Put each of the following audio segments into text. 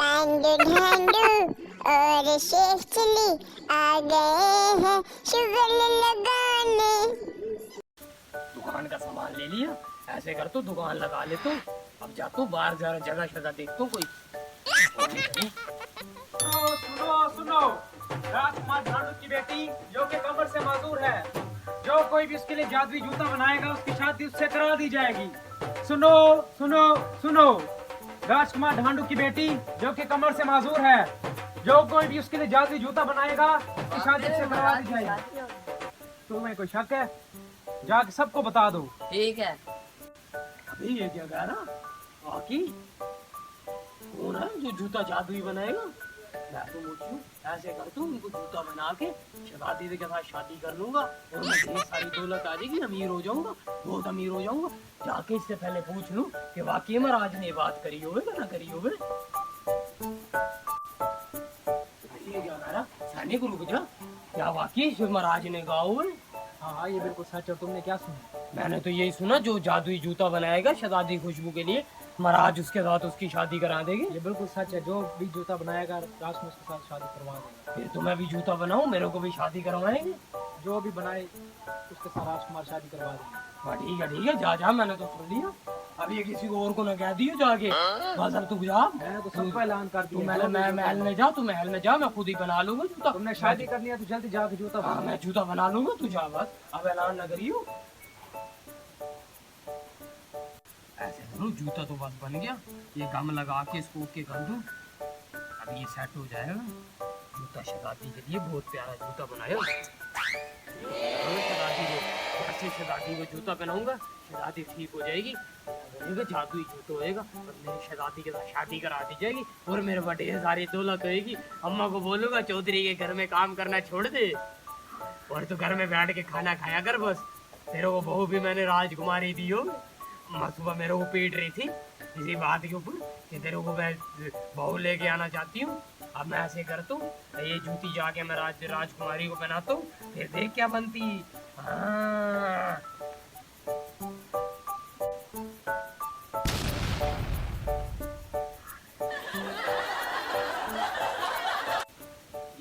ढांडू ढांडू और शेख चिल्ली आ गए हैं शुगर लगाने। दुकान का सामान ले लिया, ऐसे कर तो दुकान लगा ले तो। अब जा तो बाहर जरा जगह शगह देख तो कोई। सुनो सुनो, राजकुमार ढांडू की बेटी जो कि कमर से माजूर है, जो कोई भी उसके लिए जादुई जूता बनाएगा उसकी शादी उससे करा दी जाएगी। सुनो सुनो सुनो, राजकुमार ढांडू की बेटी जो कि कमर से माजूर है, जो कोई भी उसके लिए जादुई जूता बनाएगा उसकी शादी उससे करवा दी जाएगी। तुम्हें कोई शक है? जाके सबको बता दो। ठीक है। अभी ये क्या कह रहा आकी कौन है जो जूता जादुई बनाएगा? मैं तो मुझू ऐसे कर तू उनको जूता बना के शहजादी के साथ शादी कर लूंगा और मैं ढेर सारी दौलत आ जाएगी, अमीर हो जाऊंगा, बहुत अमीर हो जाऊंगा। जाके इससे पहले पूछ लूं कि वाकई महाराज ने बात करी होवे ना करी होवे। ये क्या कह रहा सानी को रुक जा, क्या वाकई महाराज ने कहा होवे? हाँ ये बिल्कुल सच है। तुमने क्या सुना? मैंने तो यही सुना जो जादुई जूता बनाएगा शहजादी खुशबू के लिए महाराज उसके साथ उसकी शादी करा देंगे। ये बिल्कुल सच है। जो भी जूता बनाएगा राजकुमार उसके साथ शादी करवा देगा। फिर तो मैं भी जूता बनाऊं, मेरे को भी शादी करवाएंगे। जो भी बनाए उसके साथ राजकुमार शादी करवा देंगे। हाँ ठीक है जा जा, मैंने तो सुन लिया। अब ये किसी को और को ना कह दियो जाके। बस अब तू जा, मैंने तो सबको ऐलान कर तू दिया। मैं महल में जा, तू महल में जा, मैं खुद ही बना लूंगा जूता। तुमने शादी करनी है तो जल्दी जाके जूता हाँ बना। मैं जूता बना लूंगा, तू जा बस, अब ऐलान न करियो। ऐसे करो, जूता तो बस बन गया, ये गम लगा के इसको ओके कर दूं, अब ये सेट हो जाएगा। जूता शहजादी के लिए बहुत प्यारा जूता बनाया। शहजादी को जूता पहनाऊंगा, शहजादी ठीक हो जाएगी, जादुई जूता होएगा और मेरी शहजादी के साथ शादी करा दी जाएगी और मेरे पास ढेर सारी दौलत होएगी। अम्मा को बोलूंगा चौधरी के घर में काम करना छोड़ दे और तू घर में बैठ के खाना खाया कर बस। तेरे को बहू भी मैंने राजकुमारी दी हो, सुबह मेरे को पीट रही थी इसी बात के ऊपर कि तेरे को मैं बहू लेके आना चाहती हूँ। अब मैं ऐसे करता हूँ, ये जूती जाके मैं राजकुमारी को पहनाता हूँ, फिर देख क्या बनती। हाँ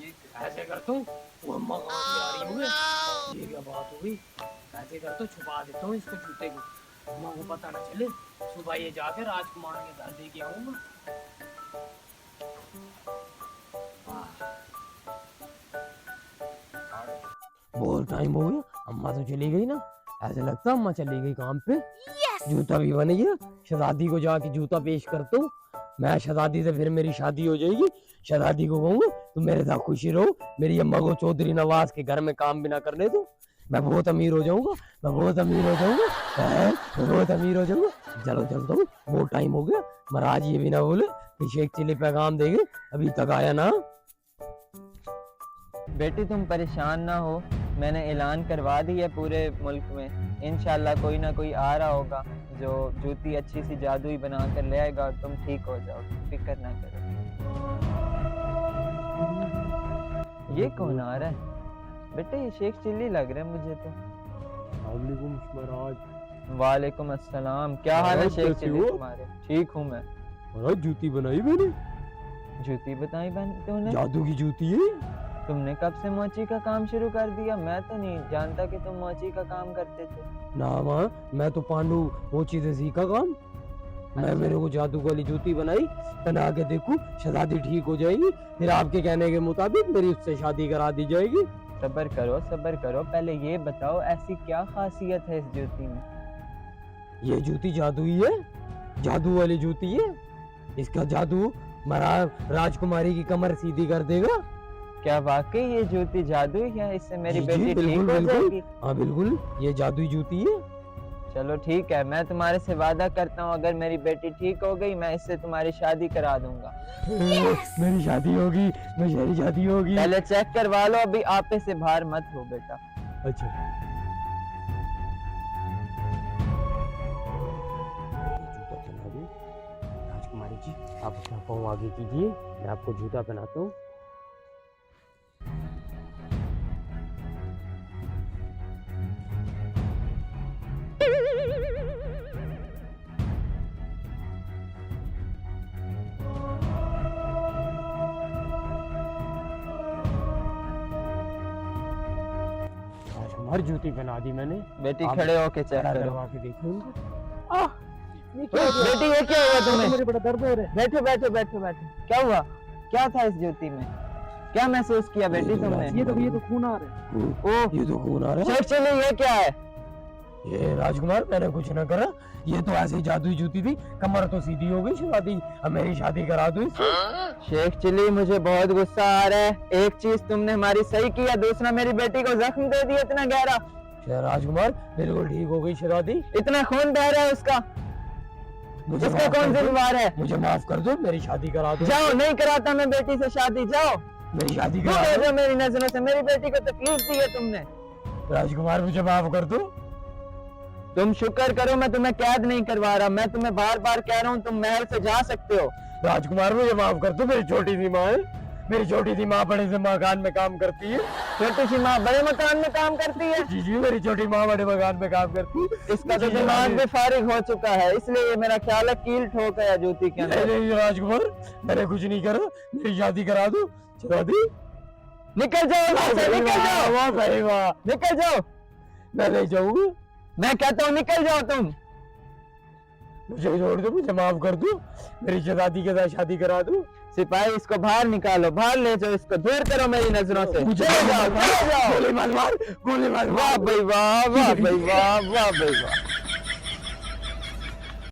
ये ऐसे करता हूँ, वो अम्मा कहाँ से आ रही होंगे, ये क्या बात हो गई। ऐसे करता हूँ, छुपा देता हूँ इसको जूते को, अम्मा को पता ना चले। सुबह ये जाकर राजकुमार के घर दे के आऊंगा। बहुत टाइम हो गया, अम्मा तो चली गई ना, ऐसे लगता अम्मा चली गई काम पे। जूता भी बन गया, शहजादी को जाके जूता पेश करता हूँ मैं। शहजादी से फिर मेरी शादी हो जाएगी। शहजादी को कहूंगा तुम मेरे साथ खुशी रहो, मेरी अम्मा को चौधरी नवाज के घर में काम भी ना करने दो, मैं बहुत अमीर हो जाऊंगा, मैं बहुत अमीर हो जाऊंगा, मैं बहुत अमीर हो जाऊंगा। चलो चलता हूँ, बहुत टाइम हो गया, महाराज ये भी ना बोले कि शेख चिल्ली पैगाम देंगे, अभी तक आया ना। बेटी तुम परेशान ना हो, मैंने ऐलान करवा दी है पूरे मुल्क में, इंशाल्लाह कोई ना कोई आ रहा होगा जो जूती अच्छी सी जादुई बना कर ले आएगा और तुम ठीक हो जाओगे, फिक्र ना करो। ये कौन आ रहा है? बेटे ये शेख चिल्ली लग रहा है मुझे तो। महाराज वालेकुम अस्सलाम, क्या हाल है शेख चिल्ली तुम्हारे? ठीक हूँ मैं। महाराज जूती बनाई मैंने। जूती बताई तूने? जादू की जूती है। तुमने कब से मोची का काम शुरू कर दिया? मैं तो नहीं जानता कि तुम मोची का काम करते थे। ना माँ, मैं तो पांडु मोची से सीखा काम। मैं मेरे को जादू वाली जूती बनाई, बना के देखूं शहजादी ठीक हो जाएगी, फिर आपके कहने के मुताबिक मेरी उससे शादी करा दी जाएगी। सब्र करो, पहले ये बताओ ऐसी क्या खासियत है इस जूती में? ये जूती जादुई है, जादू वाली जूती है, इसका जादू राजकुमारी की कमर सीधी कर देगा। क्या वाकई ये जूती जादुई है? इससे मेरी बेटी ठीक हो बिल्कुल जाएगी? हाँ बिल्कुल, ये जादुई जूती है। चलो ठीक है, मैं तुम्हारे से वादा करता हूँ अगर मेरी बेटी ठीक हो गई मैं इससे तुम्हारी शादी करा दूंगा। मेरी शादी होगी, मेरी शादी होगी। पहले चेक करवा लो, अभी आपे से बाहर मत हो बेटा। अच्छा राजकुमारी जी, आप अपना पाँव आगे कीजिए, मैं आपको जूता पहनाता हूँ। कमर जूती पहना दी मैंने। बेटी आप खड़े होके चेक खड़ा करो। करवा के देखो उनको। बेटी ये क्या हुआ तुम्हें? मुझे बड़ा दर्द हो रहा है। बैठो बैठो बैठो बैठो। क्या हुआ? क्या था इस जूती में? क्या महसूस किया बेटी तुमने? ये तो खून आ रहा है। ओह ये तो खून आ रहा है। शेख चिल्ली ये क्या है? ये राजकुमार मैंने कुछ न करा, ये तो ऐसे ही जादुई जूती थी, कमर तो सीधी हो गई शादी, अब मेरी शादी करा दो इससे। शेख चिल्ली मुझे बहुत गुस्सा आ रहा है। एक चीज तुमने हमारी सही किया, दूसरा मेरी बेटी को जख्म दे दिया इतना गहरा। राजकुमार बिल्कुल ठीक हो गई शादी। इतना खून बह रहा है उसका, मुझे इसका माफ कौन कर दो। जिम्मेवार है? मुझे माफ कर दो, मेरी शादी करा दो। जाओ, नहीं कराता मैं बेटी से शादी, जाओ। मेरी शादी क्यों करा कर दो। रहे हो मेरी नजरों से? मेरी बेटी को तकलीफ दी है तुमने। राजकुमार मुझे माफ कर दो। तुम शुक्र करो मैं तुम्हें कैद नहीं करवा रहा, मैं तुम्हें बार बार कह रहा हूँ तुम महल से जा सकते हो। राजकुमार मुझे माफ कर दो, मेरी छोटी सी माँ है, मेरी छोटी सी माँ बड़े से मकान में काम करती है। छोटी सी माँ बड़े मकान में काम करती है? जी जी, मेरी छोटी माँ बड़े मकान में काम करती है। इसका तो जी, जी, दिमाग जी। भी फारिग हो चुका है, इसलिए ये मेरा ख्याल है कील ठोक है जूती के नहीं अंदर। नहीं राजकुमार, मैंने कुछ नहीं करा, मेरी शादी करा दो। शादी निकल जाओ यहाँ से, निकल जाओ, वाह भाई वाह। निकल जाओ। मैं नहीं जाऊंगा, मैं कहता हूँ निकल जाओ तुम। मुझे छोड़ दो, मुझे माफ कर दो, मेरी शहजादी के साथ शादी करा दो। सिपाही इसको बाहर निकालो, बाहर ले जाओ इसको, दूर करो मेरी नजरों से। मुझे चले जाओ, चले जाओ। गोली मार मार, गोली मार वाह मार। भाई वाह, वाह भाई वाह, वाह भाई वाह।